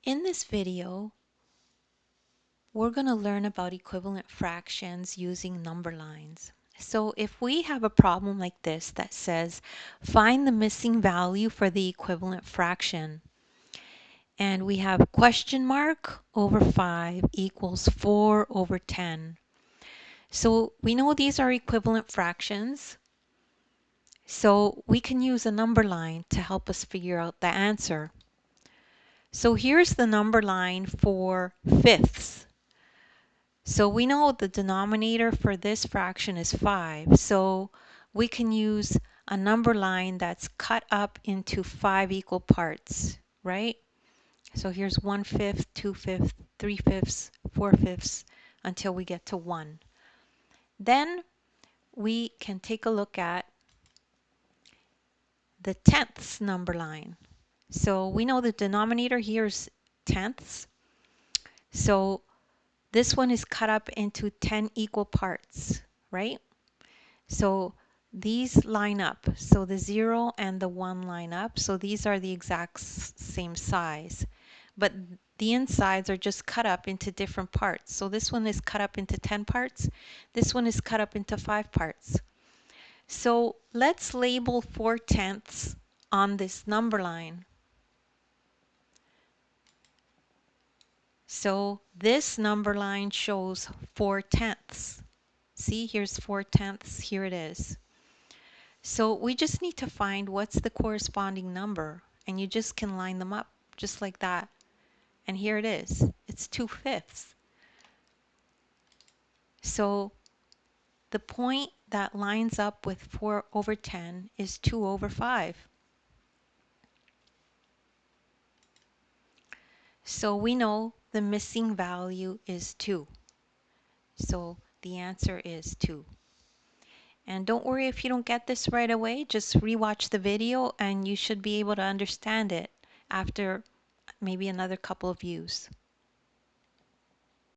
In this video, we're going to learn about equivalent fractions using number lines. So if we have a problem like this that says, find the missing value for the equivalent fraction, and we have question mark over 5 equals 4 over 10. So we know these are equivalent fractions, so we can use a number line to help us figure out the answer. So here's the number line for fifths. So we know the denominator for this fraction is 5. So we can use a number line that's cut up into 5 equal parts, right? So here's 1/5, 2/5, 3/5, 4/5 until we get to 1. Then we can take a look at the tenths number line. So we know the denominator here is tenths. So this one is cut up into 10 equal parts, right? So these line up. So the 0 and the 1 line up. So these are the exact same size. But the insides are just cut up into different parts. So this one is cut up into 10 parts. This one is cut up into 5 parts. So let's label 4/10 on this number line. So this number line shows 4/10. See, here's 4/10, here it is. So we just need to find what's the corresponding number, and you just can line them up just like that. And here it is, it's 2/5. So the point that lines up with 4 over 10 is 2 over 5. So we know the missing value is 2. So the answer is 2. And don't worry if you don't get this right away, just rewatch the video and you should be able to understand it after maybe another couple of views.